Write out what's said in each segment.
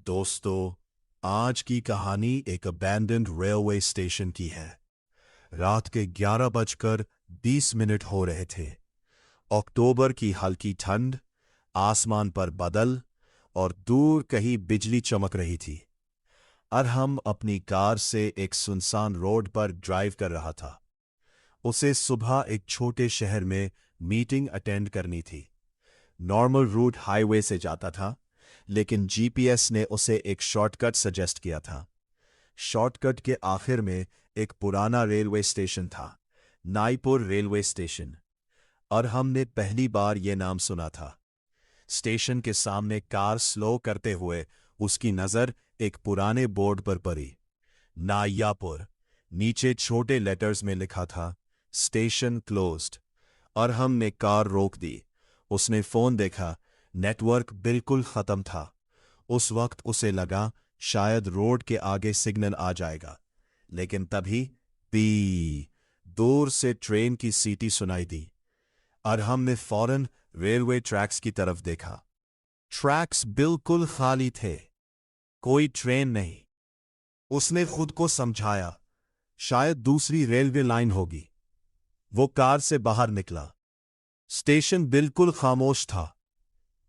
दोस्तों, आज की कहानी एक अबैंडन्ड रेलवे स्टेशन की है। रात के 11:20 हो रहे थे। अक्टूबर की हल्की ठंड, आसमान पर बादल और दूर कहीं बिजली चमक रही थी। अरहम अपनी कार से एक सुनसान रोड पर ड्राइव कर रहा था। उसे सुबह एक छोटे शहर में मीटिंग अटेंड करनी थी। नॉर्मल रूट हाईवे से जाता था, लेकिन जीपीएस ने उसे एक शॉर्टकट सजेस्ट किया था। शॉर्टकट के आखिर में एक पुराना रेलवे स्टेशन था, नाईपुर रेलवे स्टेशन। और हमने पहली बार यह नाम सुना था। स्टेशन के सामने कार स्लो करते हुए उसकी नजर एक पुराने बोर्ड पर पड़ी। नायापुर। नीचे छोटे लेटर्स में लिखा था, स्टेशन क्लोज्ड। और हमने कार रोक दी। उसने फोन देखा, नेटवर्क बिल्कुल खत्म था। उस वक्त उसे लगा शायद रोड के आगे सिग्नल आ जाएगा, लेकिन तभी पी दूर से ट्रेन की सीटी सुनाई दी और हमने फौरन रेलवे ट्रैक्स की तरफ देखा। ट्रैक्स बिल्कुल खाली थे, कोई ट्रेन नहीं। उसने खुद को समझाया, शायद दूसरी रेलवे लाइन होगी। वो कार से बाहर निकला। स्टेशन बिल्कुल खामोश था।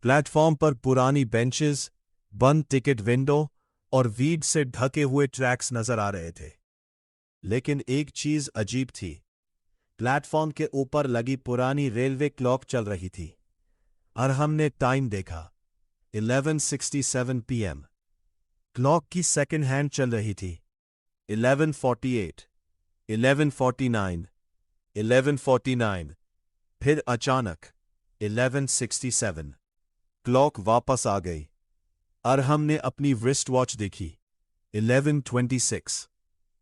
प्लेटफॉर्म पर पुरानी बेंचेस, बंद टिकट विंडो और वीड से ढके हुए ट्रैक्स नजर आ रहे थे। लेकिन एक चीज अजीब थी। प्लेटफॉर्म के ऊपर लगी पुरानी रेलवे क्लॉक चल रही थी और हमने टाइम देखा, 11:67 PM। क्लॉक की सेकंड हैंड चल रही थी। 11:48, 11:49, 11:49। फिर अचानक 11:67। क्लॉक वापस आ गई और हमने अपनी रिस्ट वॉच देखी, 11:26।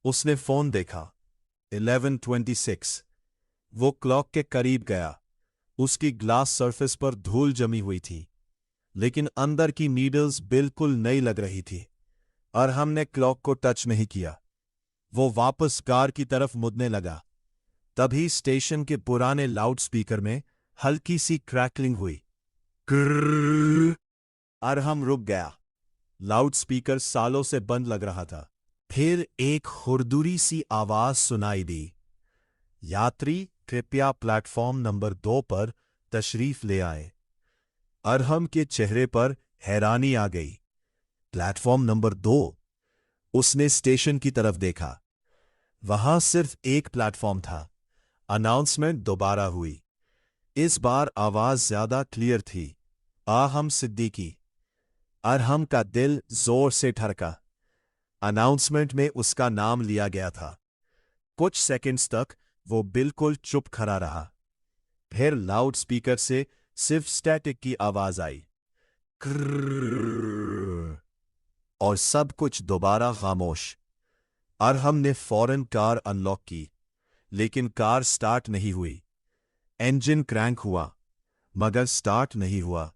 उसने फोन देखा, 11:26। वो क्लॉक के करीब गया। उसकी ग्लास सरफेस पर धूल जमी हुई थी, लेकिन अंदर की नीडल्स बिल्कुल नई लग रही थी। और हमने क्लॉक को टच नहीं किया। वो वापस कार की तरफ मुड़ने लगा। तभी स्टेशन के पुराने लाउडस्पीकर में हल्की सी क्रैकलिंग हुई। क्र्रर्र। और हम रुक गया। लाउडस्पीकर सालों से बंद लग रहा था। फिर एक खुरदुरी सी आवाज सुनाई दी, यात्री कृपया प्लेटफॉर्म नंबर 2 पर तशरीफ ले आए। अरहम के चेहरे पर हैरानी आ गई। Platform number 2? उसने स्टेशन की तरफ देखा। वहां सिर्फ एक प्लेटफॉर्म था। अनाउंसमेंट दोबारा हुई। इस बार आवाज ज्यादा क्लियर थी, आहम सिद्दीकी। अरहम का दिल जोर से धड़का। अनाउंसमेंट में उसका नाम लिया गया था। कुछ सेकंड्स तक वो बिल्कुल चुप खड़ा रहा। फिर लाउडस्पीकर से सिर्फ स्टैटिक की आवाज आई, क्र्रर्र। और सब कुछ दोबारा खामोश। अरहम ने फौरन कार अनलॉक की, लेकिन कार स्टार्ट नहीं हुई। इंजन क्रैंक हुआ, मगर स्टार्ट नहीं हुआ।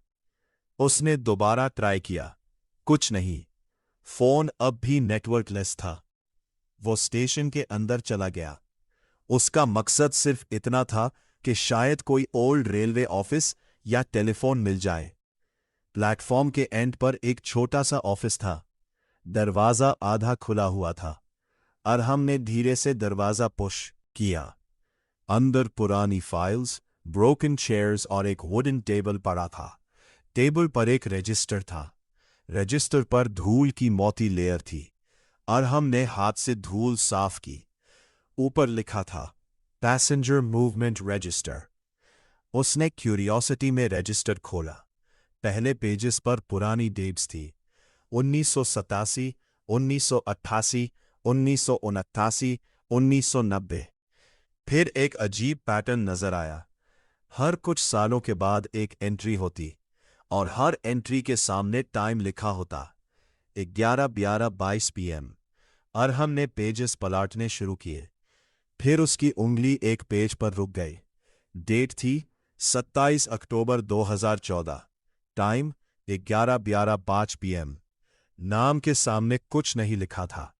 उसने दोबारा ट्राई किया, कुछ नहीं। फोन अब भी नेटवर्कलेस था। वो स्टेशन के अंदर चला गया। उसका मकसद सिर्फ इतना था कि शायद कोई ओल्ड रेलवे ऑफिस या टेलीफोन मिल जाए। प्लेटफॉर्म के एंड पर एक छोटा सा ऑफिस था। दरवाजा आधा खुला हुआ था और हमने धीरे से दरवाजा पुश किया। अंदर पुरानी फाइल्स, ब्रोकन चेयर्स और एक वुडन टेबल पड़ा था। टेबल पर एक रजिस्टर था। रजिस्टर पर धूल की मोटी लेयर थी और हमने हाथ से धूल साफ की। ऊपर लिखा था, पैसेंजर मूवमेंट रजिस्टर। उसने क्यूरियोसिटी में रजिस्टर खोला। पहले पेजेस पर पुरानी डेट्स थी, 1987, 1988, 1989, 1990। फिर एक अजीब पैटर्न नजर आया। हर कुछ सालों के बाद एक एंट्री होती और हर एंट्री के सामने टाइम लिखा होता, 11:22 PM। और हमने पेजेस पलटने शुरू किए। फिर उसकी उंगली एक पेज पर रुक गई। डेट थी 27 अक्टूबर 2014। Time 11:5 PM। नाम के सामने कुछ नहीं लिखा था,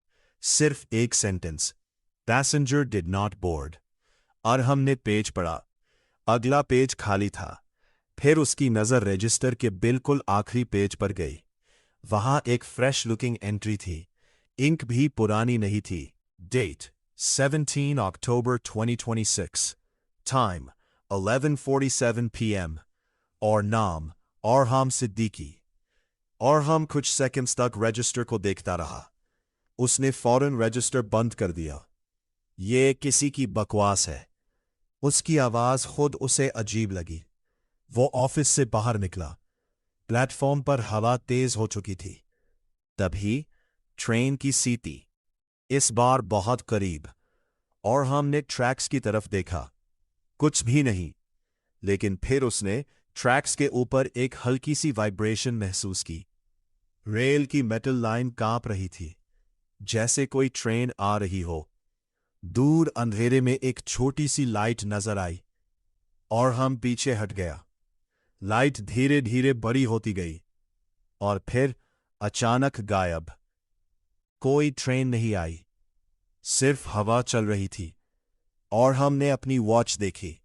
सिर्फ एक sentence, passenger did not board. और हमने पेज पढ़ा। अगला पेज खाली था। फिर उसकी नजर रजिस्टर के बिल्कुल आखिरी पेज पर गई। वहां एक फ्रेश लुकिंग एंट्री थी। इंक भी पुरानी नहीं थी। डेट 17 अक्टूबर 2026। Time 11:47 PM। और नाम अरहम सिद्दीकी। अरहम कुछ सेकंड्स तक रजिस्टर को देखता रहा। उसने फौरन रजिस्टर बंद कर दिया। ये किसी की बकवास है। उसकी आवाज खुद उसे अजीब लगी। वो ऑफिस से बाहर निकला। प्लेटफॉर्म पर हवा तेज हो चुकी थी। तभी ट्रेन की सीटी, इस बार बहुत करीब, और हमने ट्रैक्स की तरफ देखा। कुछ भी नहीं। लेकिन फिर उसने ट्रैक्स के ऊपर एक हल्की सी वाइब्रेशन महसूस की। रेल की मेटल लाइन कांप रही थी, जैसे कोई ट्रेन आ रही हो। दूर अंधेरे में एक छोटी सी लाइट नजर आई और हम पीछे हट गया। लाइट धीरे धीरे बड़ी होती गई और फिर अचानक गायब। कोई ट्रेन नहीं आई, सिर्फ हवा चल रही थी। और हमने अपनी वॉच देखी।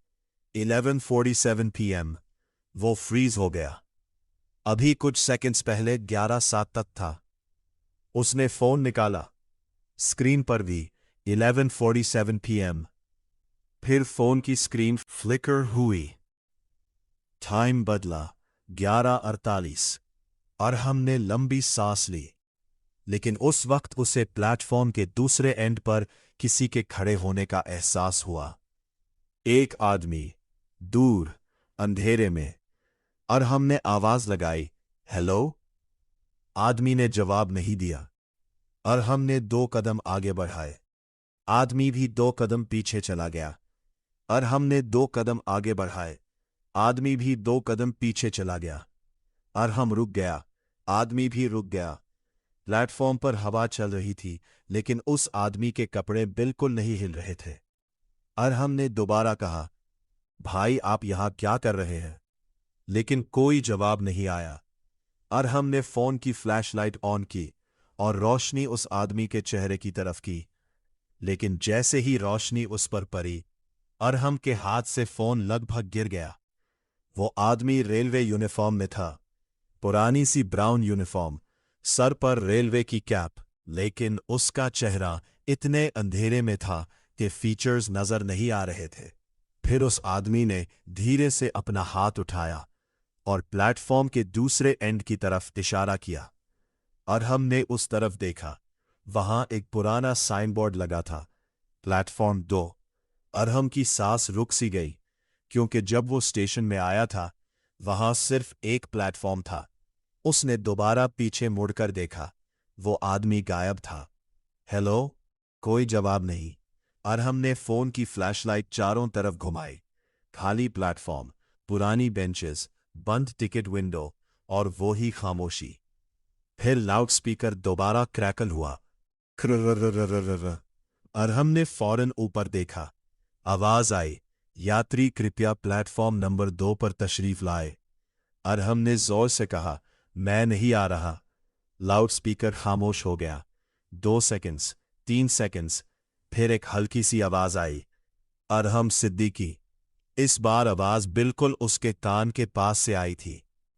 11:47 PM। वो फ्रीज हो गया। अभी कुछ सेकंड्स पहले 11:07 तक था। उसने फोन निकाला। स्क्रीन पर भी 11:47 PM। फिर फोन की स्क्रीन फ्लिकर हुई। टाइम बदला 11:48। और हमने लंबी सांस ली। लेकिन उस वक्त उसे प्लेटफॉर्म के दूसरे एंड पर किसी के खड़े होने का एहसास हुआ। एक आदमी, दूर अंधेरे में। और हमने आवाज लगाई, हेलो। आदमी ने जवाब नहीं दिया। और हमने 2 कदम आगे बढ़ाए। आदमी भी 2 कदम पीछे चला गया। और हमने 2 कदम आगे बढ़ाए। आदमी भी 2 कदम पीछे चला गया। और हम रुक गया। आदमी भी रुक गया। प्लेटफॉर्म पर हवा चल रही थी, लेकिन उस आदमी के कपड़े बिल्कुल नहीं हिल रहे थे। और हमने दोबारा कहा, भाई आप यहां क्या कर रहे हैं? लेकिन कोई जवाब नहीं आया। और हमने फोन की फ्लैशलाइट ऑन की और रोशनी उस आदमी के चेहरे की तरफ की। लेकिन जैसे ही रोशनी उस पर पड़ी, अरहम के हाथ से फोन लगभग गिर गया। वो आदमी रेलवे यूनिफॉर्म में था। पुरानी सी ब्राउन यूनिफॉर्म, सर पर रेलवे की कैप, लेकिन उसका चेहरा इतने अंधेरे में था कि फीचर्स नजर नहीं आ रहे थे। फिर उस आदमी ने धीरे से अपना हाथ उठाया और प्लेटफॉर्म के दूसरे एंड की तरफ इशारा किया। और हमने उस तरफ देखा। वहां एक पुराना साइन बोर्ड लगा था, प्लेटफॉर्म 2। अरहम की सांस रुक सी गई, क्योंकि जब वो स्टेशन में आया था, वहां सिर्फ एक प्लेटफॉर्म था। उसने दोबारा पीछे मुड़कर देखा। वो आदमी गायब था। हेलो, कोई जवाब नहीं। अरहम ने फोन की फ्लैशलाइट चारों तरफ घुमाई। खाली प्लेटफॉर्म, पुरानी बेंचेस, बंद टिकट विंडो और वो ही खामोशी। फिर लाउडस्पीकर दोबारा क्रैकल हुआ। खर्रर्रर्रर्रर्र। अरहम ने फौरन ऊपर देखा। आवाज आई, यात्री कृपया प्लेटफॉर्म नंबर 2 पर तशरीफ लाए। अरहम ने जोर से कहा, मैं नहीं आ रहा। लाउडस्पीकर खामोश हो गया। 2 सेकंड्स, 3 सेकंड्स, फिर एक हल्की सी आवाज आई, अरहम सिद्दीकी। इस बार आवाज बिल्कुल उसके कान के पास से आई थी।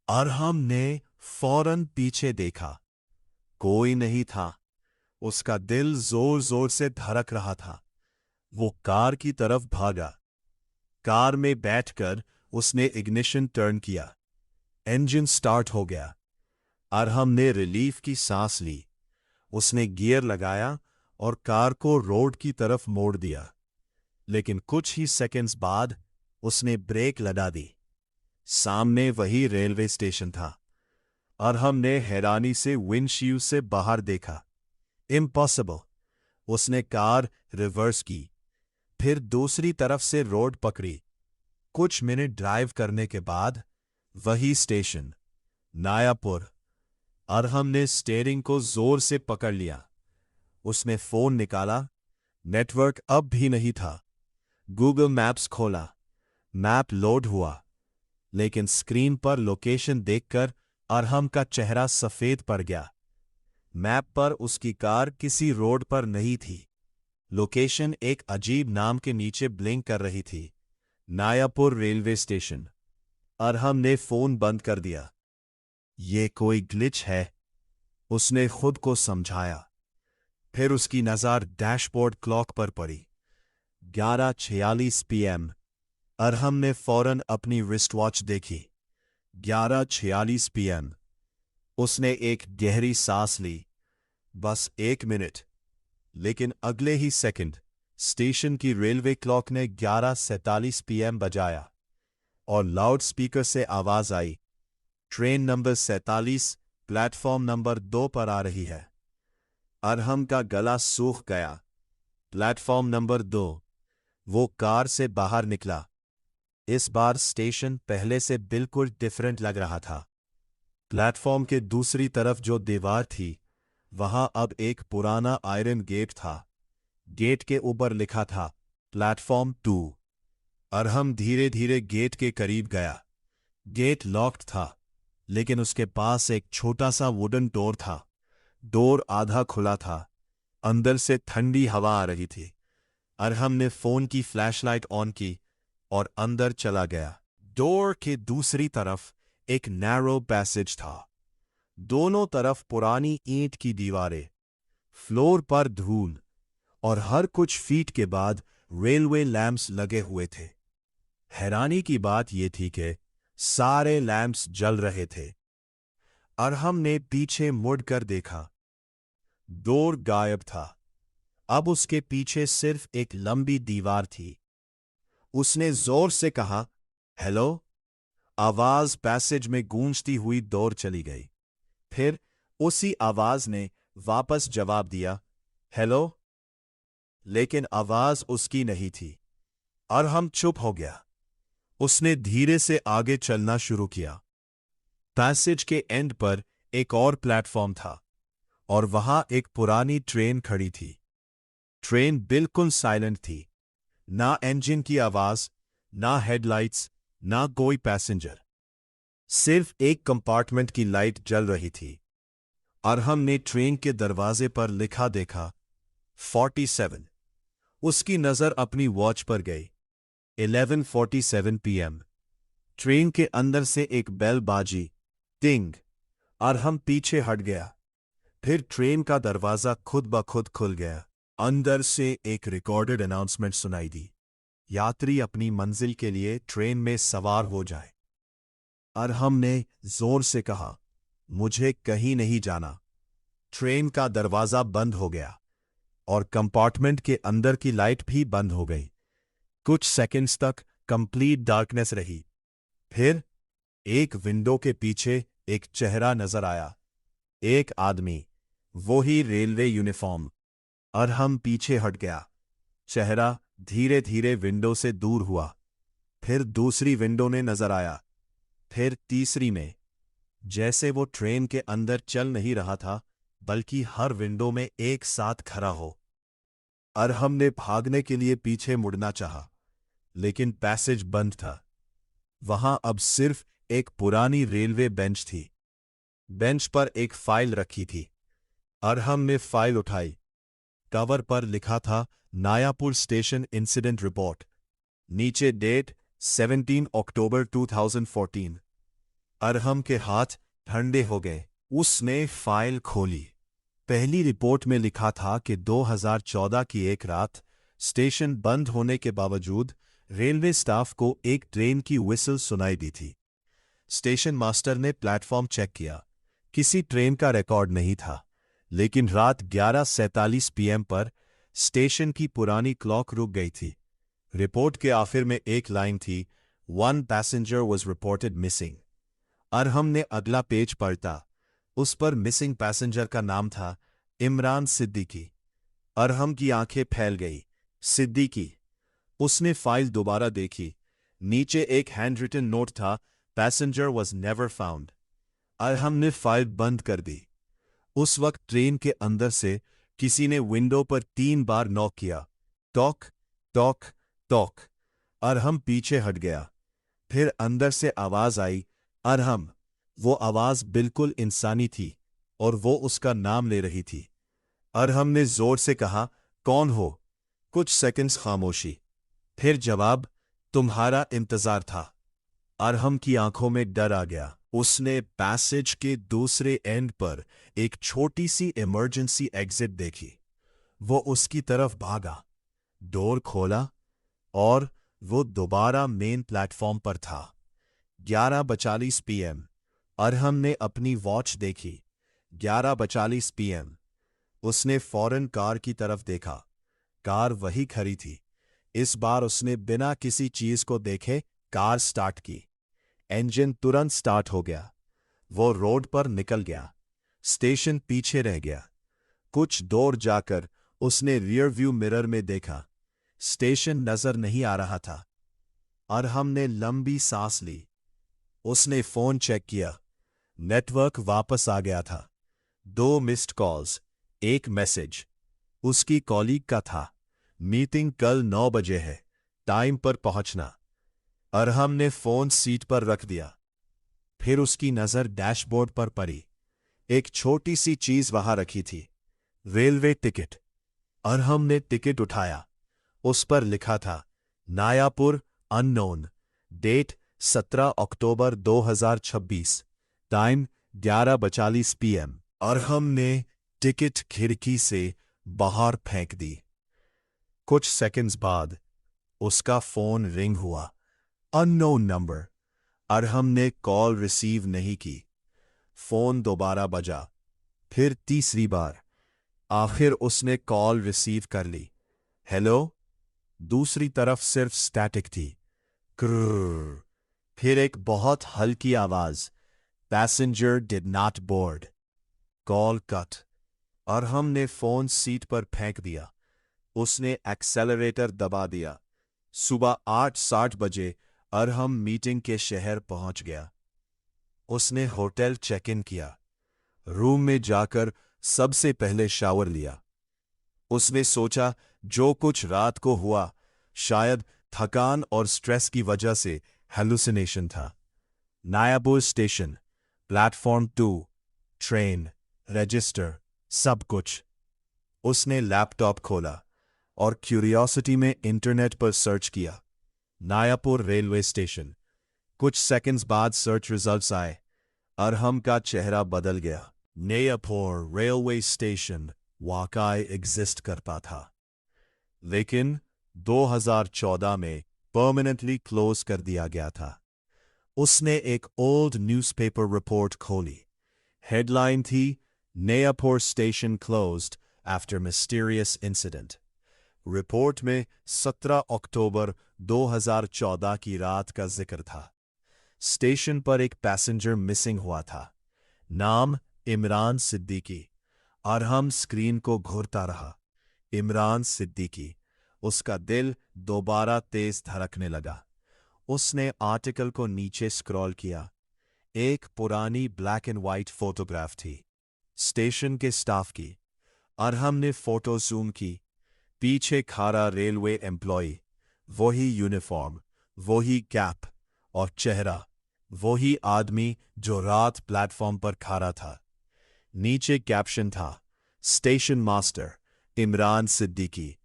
अरहम ने फौरन पीछे देखा। कोई नहीं था। उसका दिल जोर जोर से धड़क रहा था। वो कार की तरफ भागा। कार में बैठकर उसने इग्निशन टर्न किया। इंजन स्टार्ट हो गया। अरहम ने रिलीफ की सांस ली। उसने गियर लगाया और कार को रोड की तरफ मोड़ दिया। लेकिन कुछ ही सेकंड्स बाद उसने ब्रेक लगा दी। सामने वही रेलवे स्टेशन था। अरहम ने हैरानी से विंडशील्ड से बाहर देखा। इम्पॉसिबल। उसने कार रिवर्स की, फिर दूसरी तरफ से रोड पकड़ी। कुछ मिनट ड्राइव करने के बाद वही स्टेशन, नायापुर। अरहम ने स्टीयरिंग को जोर से पकड़ लिया। उसने फोन निकाला। नेटवर्क अब भी नहीं था। गूगल मैप्स खोला। मैप लोड हुआ, लेकिन स्क्रीन पर लोकेशन देखकर अरहम का चेहरा सफेद पड़ गया। मैप पर उसकी कार किसी रोड पर नहीं थी। लोकेशन एक अजीब नाम के नीचे ब्लिंक कर रही थी, नायापुर रेलवे स्टेशन। अरहम ने फोन बंद कर दिया। ये कोई ग्लिच है, उसने खुद को समझाया। फिर उसकी नज़र डैशबोर्ड क्लॉक पर पड़ी। 11:46 PM। अरहम ने फौरन अपनी रिस्ट वॉच देखी। 11:46 PM। उसने एक गहरी सांस ली। बस 1 मिनट। लेकिन अगले ही सेकंड स्टेशन की रेलवे क्लॉक ने 11:47 PM बजाया और लाउड स्पीकर से आवाज आई, ट्रेन नंबर 47 प्लेटफॉर्म नंबर 2 पर आ रही है। अरहम का गला सूख गया। Platform number 2। वो कार से बाहर निकला। इस बार स्टेशन पहले से बिल्कुल डिफरेंट लग रहा था। प्लेटफॉर्म के दूसरी तरफ जो दीवार थी, वहां अब एक पुराना आयरन गेट था। गेट के ऊपर लिखा था प्लेटफॉर्म 2। अरहम धीरे धीरे गेट के करीब गया। गेट लॉक्ड था, लेकिन उसके पास एक छोटा सा वुडन डोर था। डोर आधा खुला था। अंदर से ठंडी हवा आ रही थी। अरहम ने फोन की फ्लैशलाइट ऑन की और अंदर चला गया। डोर के दूसरी तरफ एक नैरो पैसेज था। दोनों तरफ पुरानी ईंट की दीवारें, फ्लोर पर धूल, और हर कुछ फीट के बाद रेलवे लैंप्स लगे हुए थे। हैरानी की बात यह थी कि सारे लैंप्स जल रहे थे। अरहम ने पीछे मुड़कर देखा। डोर गायब था। अब उसके पीछे सिर्फ एक लंबी दीवार थी। उसने जोर से कहा, हेलो। आवाज पैसेज में गूंजती हुई दूर चली गई। फिर उसी आवाज ने वापस जवाब दिया, हेलो। लेकिन आवाज उसकी नहीं थी। अरहम चुप हो गया। उसने धीरे से आगे चलना शुरू किया। पैसेज के एंड पर एक और प्लेटफॉर्म था और वहां एक पुरानी ट्रेन खड़ी थी। ट्रेन बिल्कुल साइलेंट थी। ना इंजन की आवाज, ना हेडलाइट्स, ना कोई पैसेंजर। सिर्फ एक कंपार्टमेंट की लाइट जल रही थी। अरहम ने ट्रेन के दरवाजे पर लिखा देखा, 47। उसकी नजर अपनी वॉच पर गई। 11:47 PM। ट्रेन के अंदर से एक बेल बाजी, टिंग। अरहम पीछे हट गया। फिर ट्रेन का दरवाजा खुद ब खुद खुल गया। अंदर से एक रिकॉर्डेड अनाउंसमेंट सुनाई दी, यात्री अपनी मंजिल के लिए ट्रेन में सवार हो जाए। अरहम ने जोर से कहा, मुझे कहीं नहीं जाना। ट्रेन का दरवाजा बंद हो गया और कंपार्टमेंट के अंदर की लाइट भी बंद हो गई। कुछ सेकंड्स तक कंप्लीट डार्कनेस रही। फिर एक विंडो के पीछे एक चेहरा नजर आया। एक आदमी, वो ही रेलवे यूनिफॉर्म। अरहम पीछे हट गया। चेहरा धीरे धीरे विंडो से दूर हुआ। फिर दूसरी विंडो में नजर आया। फिर तीसरी में। जैसे वो ट्रेन के अंदर चल नहीं रहा था, बल्कि हर विंडो में एक साथ खड़ा हो। अरहम ने भागने के लिए पीछे मुड़ना चाहा, लेकिन पैसेज बंद था। वहां अब सिर्फ एक पुरानी रेलवे बेंच थी। बेंच पर एक फाइल रखी थी। अरहम ने फाइल उठाई। कवर पर लिखा था नायापुर स्टेशन इंसिडेंट रिपोर्ट। नीचे डेट 17 अक्टूबर 2014। अरहम के हाथ ठंडे हो गए। उसने फाइल खोली। पहली रिपोर्ट में लिखा था कि 2014 की एक रात स्टेशन बंद होने के बावजूद रेलवे स्टाफ को एक ट्रेन की व्हिसल सुनाई दी थी। स्टेशन मास्टर ने प्लेटफॉर्म चेक किया। किसी ट्रेन का रिकॉर्ड नहीं था, लेकिन रात 11:47 PM पर स्टेशन की पुरानी क्लॉक रुक गई थी। रिपोर्ट के आखिर में एक लाइन थी, 1 passenger was reported missing. Arham ने अगला पेज पलटा। उस पर मिसिंग पैसेंजर का नाम था इमरान सिद्दीकी। अरहम की आंखें फैल गई। सिद्दीकी। उसने फाइल दोबारा देखी। नीचे एक हैंडरिटन नोट था, passenger was never found. Arham ने फाइल बंद कर दी। उस वक्त ट्रेन के अंदर से किसी ने विंडो पर 3 बार नॉक किया। टॉक टॉक टॉक। अरहम पीछे हट गया। फिर अंदर से आवाज आई, अरहम। वो आवाज बिल्कुल इंसानी थी और वो उसका नाम ले रही थी। अरहम ने जोर से कहा, कौन हो? कुछ सेकंड्स खामोशी। फिर जवाब, तुम्हारा इंतजार था। अरहम की आंखों में डर आ गया। उसने पैसेज के दूसरे एंड पर एक छोटी सी इमरजेंसी एग्जिट देखी। वो उसकी तरफ भागा, डोर खोला और वो दोबारा मेन प्लेटफॉर्म पर था। 11:42 PM। और हमने अपनी वॉच देखी। 11:42 PM। उसने फौरन कार की तरफ देखा। कार वही खड़ी थी। इस बार उसने बिना किसी चीज को देखे कार स्टार्ट की। इंजन तुरंत स्टार्ट हो गया। वो रोड पर निकल गया। स्टेशन पीछे रह गया। कुछ दूर जाकर उसने रियर व्यू मिरर में देखा। स्टेशन नजर नहीं आ रहा था। और हमने लंबी सांस ली। उसने फोन चेक किया। नेटवर्क वापस आ गया था। 2 मिस्ड कॉल्स, एक मैसेज। उसकी कॉलीग का था, मीटिंग कल 9 बजे है, टाइम पर पहुंचना। और हमने फोन सीट पर रख दिया। फिर उसकी नजर डैशबोर्ड पर पड़ी। एक छोटी सी चीज वहां रखी थी, रेलवे टिकट। और हमने टिकट उठाया। उस पर लिखा था नायापुर अननोन, डेट 17 अक्टूबर 2026, टाइम 11:42 PM। और हमने टिकट खिड़की से बाहर फेंक दी। कुछ सेकंड्स बाद उसका फोन रिंग हुआ। Unknown number. और हमने कॉल रिसीव नहीं की। फोन दोबारा बजा, फिर तीसरी बार। आखिर उसने कॉल रिसीव कर ली। हेलो। दूसरी तरफ सिर्फ स्टैटिक थी। क्र। फिर एक बहुत हल्की आवाज, passenger did not board. Call cut. और हमने फोन सीट पर फेंक दिया। उसने एक्सेलरेटर दबा दिया। सुबह 8:60 बजे और हम मीटिंग के शहर पहुंच गया। उसने होटल चेक इन किया। रूम में जाकर सबसे पहले शावर लिया। उसने सोचा जो कुछ रात को हुआ शायद थकान और स्ट्रेस की वजह से हेलुसिनेशन था। नायापुर स्टेशन, प्लेटफॉर्म 2, ट्रेन, रजिस्टर, सब कुछ। उसने लैपटॉप खोला और क्यूरियोसिटी में इंटरनेट पर सर्च किया। नायापुर रेलवे स्टेशन। कुछ सेकंड्स बाद सर्च रिजल्ट्स आए और हम का चेहरा बदल गया। नायापुर रेलवे स्टेशन वाकई एग्जिस्ट करता था, लेकिन 2014 में परमानेंटली क्लोज कर दिया गया था। उसने एक ओल्ड न्यूज़पेपर रिपोर्ट खोली। हेडलाइन थी, Nayapur station closed after mysterious incident. Report में 17 अक्टूबर 2014 की रात का जिक्र था। स्टेशन पर एक पैसेंजर मिसिंग हुआ था, नाम इमरान सिद्दीकी। और हम स्क्रीन को घूरता रहा। इमरान सिद्दीकी। उसका दिल दोबारा तेज धड़कने लगा। उसने आर्टिकल को नीचे स्क्रॉल किया। एक पुरानी ब्लैक एंड व्हाइट फोटोग्राफ थी, स्टेशन के स्टाफ की। और हमने फोटो जूम की। पीछे खड़ा रेलवे एम्प्लॉय, वही यूनिफॉर्म, वही कैप और चेहरा, वही आदमी जो रात प्लेटफॉर्म पर खड़ा था। नीचे कैप्शन था, स्टेशन मास्टर इमरान सिद्दीकी।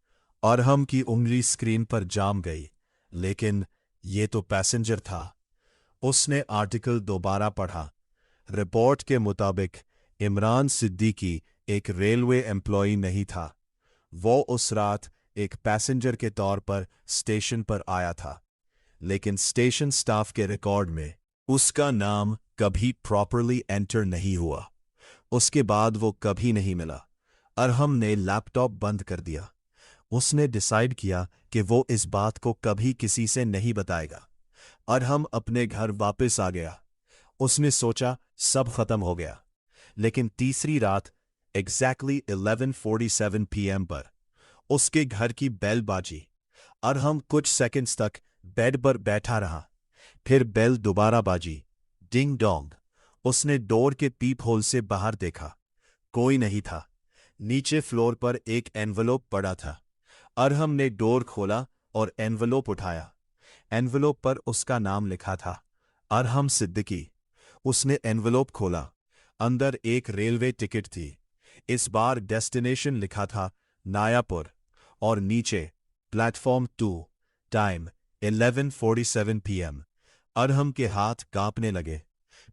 और हम की उंगली स्क्रीन पर जाम गई। लेकिन ये तो पैसेंजर था। उसने आर्टिकल दोबारा पढ़ा। रिपोर्ट के मुताबिक इमरान सिद्दीकी एक रेलवे एम्प्लॉय नहीं था। वो उस रात एक पैसेंजर के तौर पर स्टेशन पर आया था, लेकिन स्टेशन स्टाफ के रिकॉर्ड में उसका नाम कभी प्रॉपरली एंटर नहीं हुआ। उसके बाद वो कभी नहीं मिला और हमने लैपटॉप बंद कर दिया। उसने डिसाइड किया कि वो इस बात को कभी किसी से नहीं बताएगा और हम अपने घर वापस आ गया। उसने सोचा सब खत्म हो गया। लेकिन तीसरी रात एग्जैक्टली 11:47 PM पर उसके घर की बेल बाजी और हम कुछ सेकंड्स तक बेड पर बैठा रहा। फिर बेल दोबारा बाजी, डिंग डोंग। उसने डोर के पीप होल से बाहर देखा। कोई नहीं था। नीचे फ्लोर पर एक एनवलप पड़ा था और हमने डोर खोला और एनवलप उठाया। एनवलप पर उसका नाम लिखा था, अरहम सिद्दीकी। उसने एनवलप खोला। अंदर एक रेलवे टिकट थी। इस बार डेस्टिनेशन लिखा था नायापुर और नीचे प्लेटफॉर्म 2, टाइम 11:47 PM। अरहम के हाथ कांपने लगे।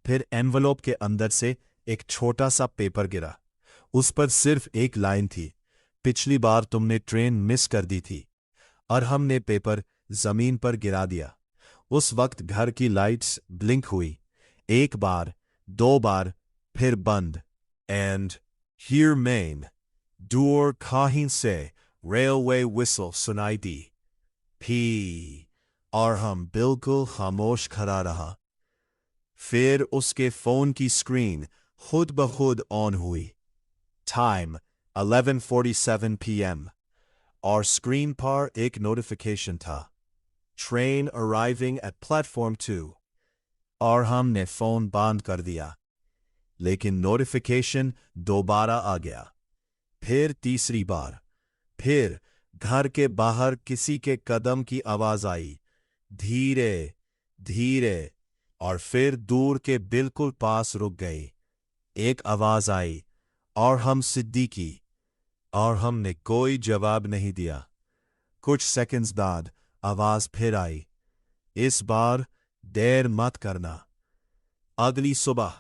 फिर एनवलप के अंदर से एक छोटा सा पेपर गिरा। उस पर सिर्फ एक लाइन थी, पिछली बार तुमने ट्रेन मिस कर दी थी। और हमने पेपर जमीन पर गिरा दिया। उस वक्त घर की लाइट्स ब्लिंक हुई, एक बार, दो बार, फिर बंद। एंड हियर मेन दूर कहीं से रेलवे विसल सुनाई दी। भी और हम बिल्कुल खामोश खड़ा रहा। फिर उसके फोन की स्क्रीन खुद ब खुद ऑन हुई। टाइम 11:47 PM और स्क्रीन पर एक नोटिफिकेशन था, ट्रेन अराइविंग एट प्लेटफॉर्म 2। और हमने फोन बंद कर दिया। लेकिन नोटिफिकेशन दोबारा आ गया, फिर तीसरी बार। फिर घर के बाहर किसी के कदम की आवाज आई, धीरे धीरे, और फिर दूर के बिल्कुल पास रुक गई। एक आवाज आई, और हम सिद्दीकी। और हमने कोई जवाब नहीं दिया। कुछ सेकंड्स बाद आवाज फिर आई, इस बार देर मत करना। अगली सुबह,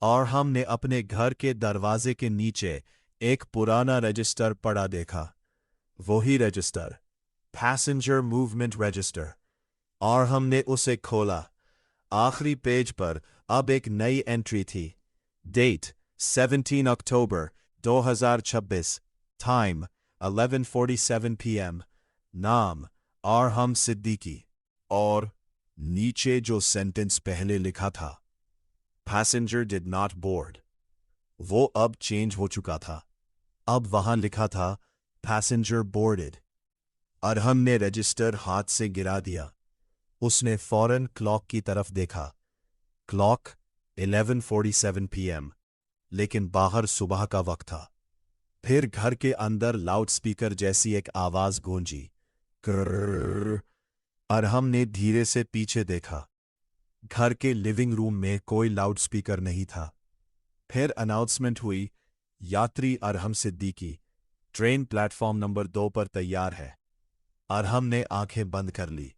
और हमने अपने घर के दरवाजे के नीचे एक पुराना रजिस्टर पड़ा देखा। वही रजिस्टर, पैसेंजर मूवमेंट रजिस्टर। और हमने उसे खोला। आखिरी पेज पर अब एक नई एंट्री थी, डेट 17 अक्टूबर 2026, टाइम 11:47 PM, नाम और हम सिद्दीकी। और नीचे जो सेंटेंस पहले लिखा था, पैसेंजर डिड नॉट बोर्ड, वो अब चेंज हो चुका था। अब वहां लिखा था पैसेंजर बोर्डेड। और हमने रजिस्टर हाथ से गिरा दिया। उसने फौरन क्लॉक की तरफ देखा, क्लॉक 11:47 PM, लेकिन बाहर सुबह का वक्त था। फिर घर के अंदर लाउडस्पीकर जैसी एक आवाज गूंजी, कर्रर्र। और हमने धीरे से पीछे देखा। घर के लिविंग रूम में कोई लाउडस्पीकर नहीं था। फिर अनाउंसमेंट हुई, यात्री Arham Siddiqui, train platform number 2 पर तैयार है। और हमने आंखें बंद कर ली।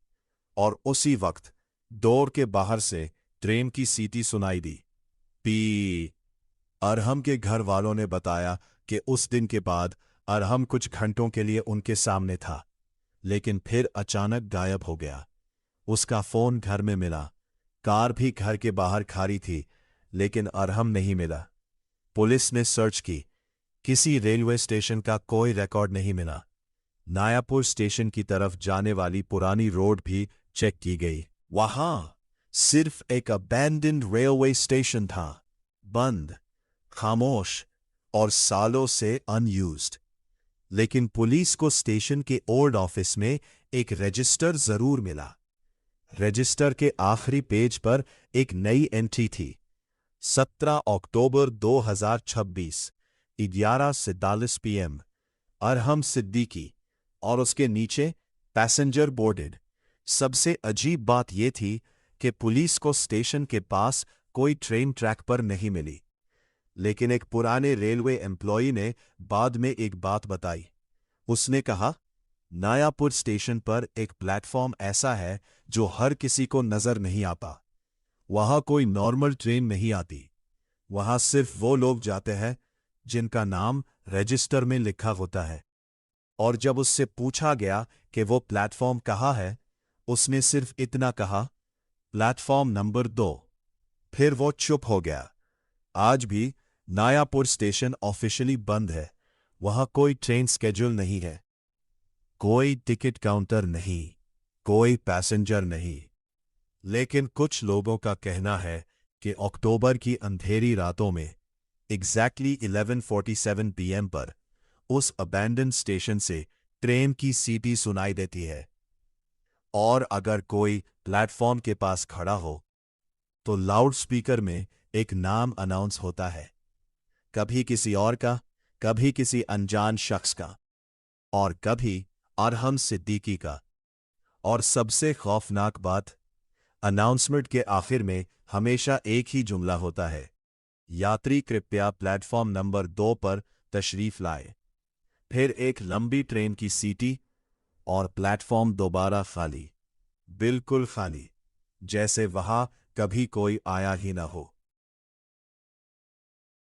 और उसी वक्त डोर के बाहर से ट्रेन की सीटी सुनाई दी, पी। अरहम के घर वालों ने बताया कि उस दिन के बाद अरहम कुछ घंटों के लिए उनके सामने था, लेकिन फिर अचानक गायब हो गया। उसका फोन घर में मिला, कार भी घर के बाहर खड़ी थी, लेकिन अरहम नहीं मिला। पुलिस ने सर्च की, किसी रेलवे स्टेशन का कोई रिकॉर्ड नहीं मिला। नायापुर स्टेशन की तरफ जाने वाली पुरानी रोड भी चेक की गई, वहां सिर्फ एक अबैंडन्ड रेलवे स्टेशन था, बंद, खामोश और सालों से अनयूज्ड। लेकिन पुलिस को स्टेशन के ओल्ड ऑफिस में एक रजिस्टर जरूर मिला। रजिस्टर के आखिरी पेज पर एक नई एंट्री थी, 17 अक्टूबर 2026, 11:47 PM, अरहम सिद्दीकी। और उसके नीचे पैसेंजर बोर्डेड। सबसे अजीब बात यह थी कि पुलिस को स्टेशन के पास कोई ट्रेन ट्रैक पर नहीं मिली। लेकिन एक पुराने रेलवे एम्प्लॉई ने बाद में एक बात बताई। उसने कहा, नायापुर स्टेशन पर एक प्लेटफॉर्म ऐसा है जो हर किसी को नजर नहीं आता। वहां कोई नॉर्मल ट्रेन नहीं आती। वहां सिर्फ वो लोग जाते हैं जिनका नाम रजिस्टर में लिखा होता है। और जब उससे पूछा गया कि वो प्लेटफॉर्म कहाँ है, उसने सिर्फ इतना कहा, प्लेटफॉर्म नंबर 2। फिर वो चुप हो गया। आज भी नायापुर स्टेशन ऑफिशियली बंद है। वहां कोई ट्रेन स्केड्यूल नहीं है, कोई टिकट काउंटर नहीं, कोई पैसेंजर नहीं। लेकिन कुछ लोगों का कहना है कि अक्टूबर की अंधेरी रातों में एग्जैक्टली 11:47 PM पर उस अबैंडन स्टेशन से ट्रेन की सीटी सुनाई देती है। और अगर कोई प्लेटफॉर्म के पास खड़ा हो तो लाउडस्पीकर में एक नाम अनाउंस होता है, कभी किसी और का, कभी किसी अनजान शख्स का, और कभी अरहम सिद्दीकी का। और सबसे खौफनाक बात, अनाउंसमेंट के आखिर में हमेशा एक ही जुमला होता है, यात्री कृपया प्लेटफॉर्म नंबर 2 पर तशरीफ लाए। फिर एक लंबी ट्रेन की सीटी और प्लेटफॉर्म दोबारा खाली, बिल्कुल खाली, जैसे वहां कभी कोई आया ही ना हो।